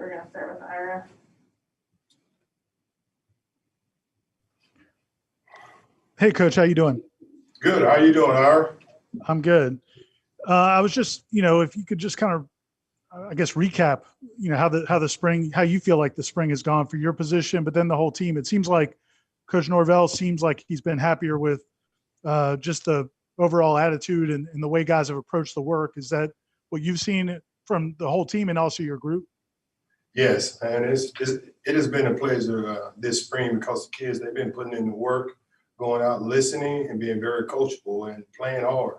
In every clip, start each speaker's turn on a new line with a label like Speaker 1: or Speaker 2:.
Speaker 1: we're going to start with Ira.
Speaker 2: Hey, Coach, how you doing?
Speaker 3: Good. How you doing, Ira?
Speaker 2: I'm good. I was just, if you could just kind of, I guess, recap, how the spring, how you feel like the spring has gone for your position, but then the whole team. It seems like Coach Norvell seems like he's been happier with just the overall attitude and the way guys have approached the work. Is that what you've seen from the whole team and also your group?
Speaker 3: Yes, and it has been a pleasure this spring because the kids, they've been putting in the work, going out listening and being very coachable and playing hard,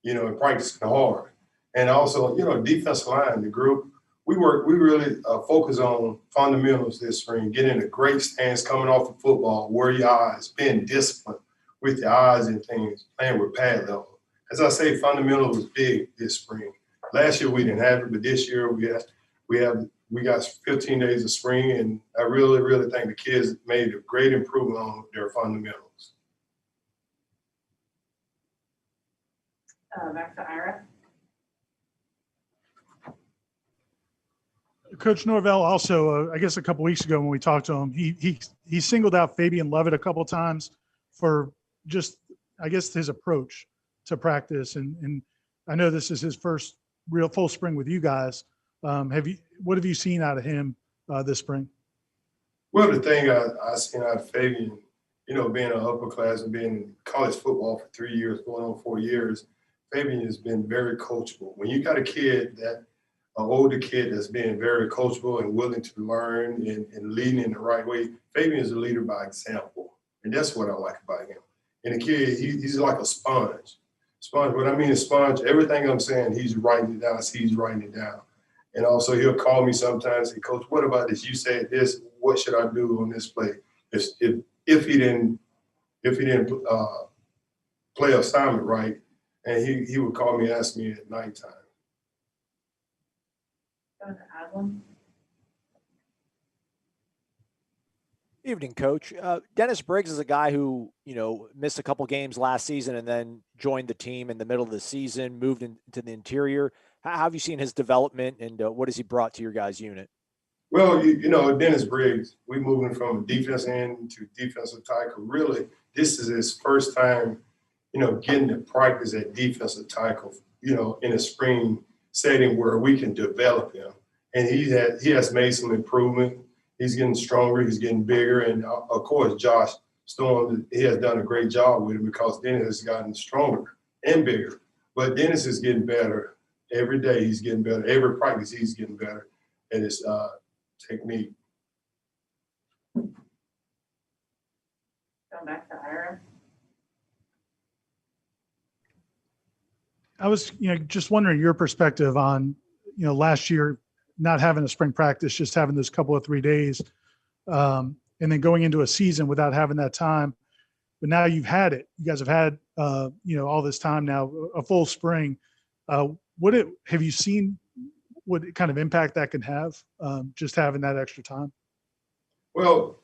Speaker 3: and practicing hard. And also, defensive line, the group, we really focus on fundamentals this spring, getting a great stance coming off the football, where your eyes, being disciplined with your eyes and things, playing with pad level. As I say, fundamental was big this spring. Last year we didn't have it, but this year we got 15 days of spring, and I really, really think the kids made a great improvement on their fundamentals.
Speaker 1: Back to Ira.
Speaker 2: Coach Norvell also, I guess a couple weeks ago when we talked to him, he singled out Fabien Lovett a couple of times for just, I guess, his approach to practice. And I know this is his first real full spring with you guys. What have you seen out of him this spring?
Speaker 3: Well, the thing I seen out of Fabian, being an upperclassman, being in college football for 3 years, going on 4 years, Fabian has been very coachable. When you got a kid an older kid that's being very coachable and willing to learn and leading in the right way, Fabian is a leader by example. And that's what I like about him. And the kid, he's like a sponge. What I mean is sponge, everything I'm saying, he's writing it down, he's writing it down. And also he'll call me sometimes and say, Coach, what about this? You said this, what should I do on this play? If he didn't play assignment right, and he would call me, ask me at nighttime.
Speaker 4: Evening, Coach. Dennis Briggs is a guy who, missed a couple games last season and then joined the team in the middle of the season, moved into the interior. How have you seen his development, and what has he brought to your guys' unit?
Speaker 3: Well, Dennis Briggs, we moving from defense end to defensive tackle. Really, this is his first time, getting to practice at defensive tackle, in a spring setting where we can develop him. And he has made some improvement. He's getting stronger. He's getting bigger. And, of course, Josh Storm, he has done a great job with him because Dennis has gotten stronger and bigger. But Dennis is getting better. Every day he's getting better. Every practice he's getting better at his technique.
Speaker 1: Going back to Ira.
Speaker 2: I was, just wondering your perspective on, last year not having a spring practice, just having those couple of 3 days, and then going into a season without having that time. But now you've had it. You guys have had, all this time now, a full spring. Have you seen what kind of impact that can have, just having that extra time?
Speaker 3: Well,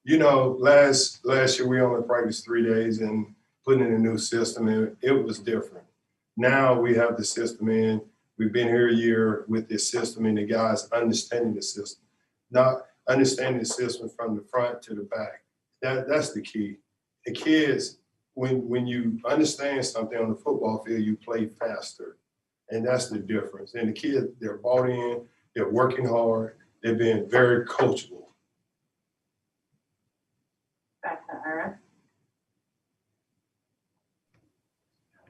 Speaker 3: last year we only practiced 3 days and putting in a new system, and it was different. Now we have the system in. We've been here a year with this system, and the guys understanding the system, not understanding the system from the front to the back. That's the key. The kids, when you understand something on the football field, you play faster, and that's the difference. And the kids, they're bought in, they're working hard, they're being very coachable.
Speaker 1: Back to Ira.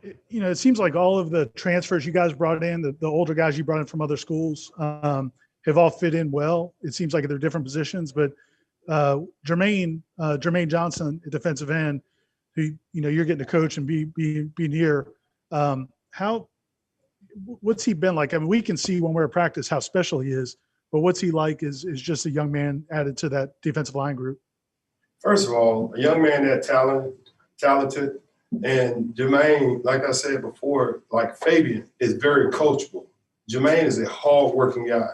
Speaker 2: It seems like all of the transfers you guys brought in, the older guys you brought in from other schools, have all fit in well. It seems like they're different positions, but Jermaine Johnson, at defensive end, who you're getting to coach and be near. What's he been like? I mean, we can see when we're at practice how special he is, but what's he like is just a young man added to that defensive line group?
Speaker 3: First of all, a young man that talented. And Jermaine, like I said before, like Fabian, is very coachable. Jermaine is a hard-working guy.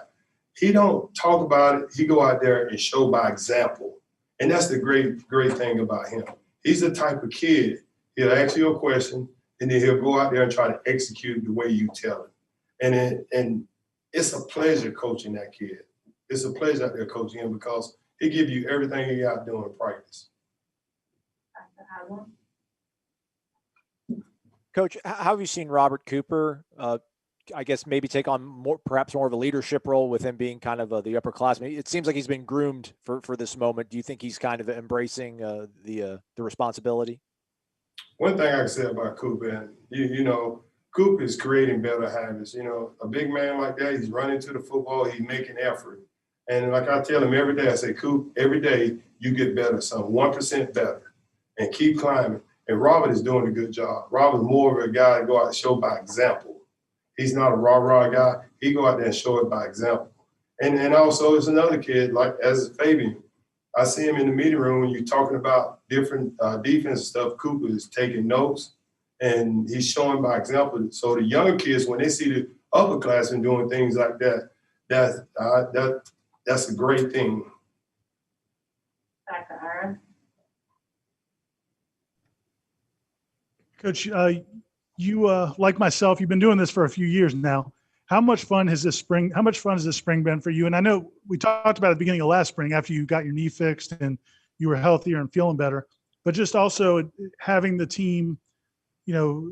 Speaker 3: He don't talk about it. He go out there and show by example. And that's the great thing about him. He's the type of kid, he'll ask you a question, and then he'll go out there and try to execute the way you tell him. And it's a pleasure coaching that kid. it's a pleasure out there coaching him because he give you everything he got doing practice.
Speaker 1: Dr. Haslam,
Speaker 4: Coach, how have you seen Robert Cooper, I guess maybe take on perhaps more of a leadership role with him being kind of the upperclassman? It seems like he's been groomed for this moment. Do you think he's kind of embracing the responsibility?
Speaker 3: One thing I can say about Cooper, and you know, Cooper is creating better habits. You know, a big man like that, he's running to the football, he's making effort. And like I tell him every day, I say, Coop, every day you get better, son, 1% better, and keep climbing. And Robert is doing a good job. Robert's more of a guy to go out and show by example. He's not a rah-rah guy. He go out there and show it by example. And also, it's another kid, like as Fabian. I see him in the meeting room when you're talking about different defense stuff. Cooper is taking notes, and he's showing by example. So the younger kids, when they see the upperclassmen doing things like that, that's a great thing.
Speaker 1: Dr. Iris,
Speaker 2: Coach, you like myself, you've been doing this for a few years now. How much fun has this spring been for you? And I know we talked about at the beginning of last spring after you got your knee fixed and you were healthier and feeling better, but just also having the team, you know,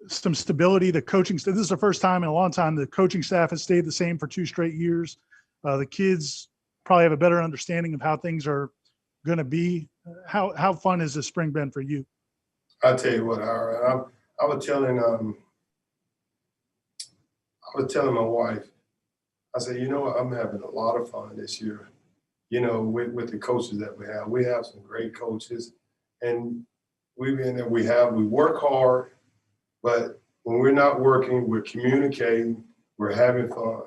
Speaker 2: some stability, the coaching. This is the first time in a long time the coaching staff has stayed the same for 2 straight years. The kids probably have a better understanding of how things are going to be. How fun has this spring been for you?
Speaker 3: I tell you what, I was telling my wife, I said, you know what, I'm having a lot of fun this year, you know, with the coaches that we have. We have some great coaches, and we work hard, but when we're not working, we're communicating, we're having fun.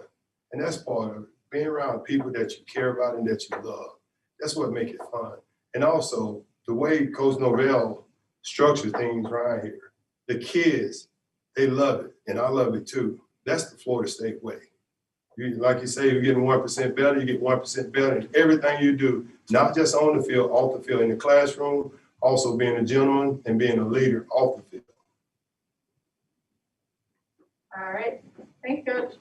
Speaker 3: And that's part of it, being around people that you care about and that you love. That's what makes it fun. And also, the way Coach Norvell structures things around here, the kids, they love it, and I love it too. That's the Florida State way. Like you say, you're getting 1% better, you get 1% better in everything you do, not just on the field, off the field, in the classroom, also being a gentleman and being a leader off the field.
Speaker 1: all right. Thanks, Coach.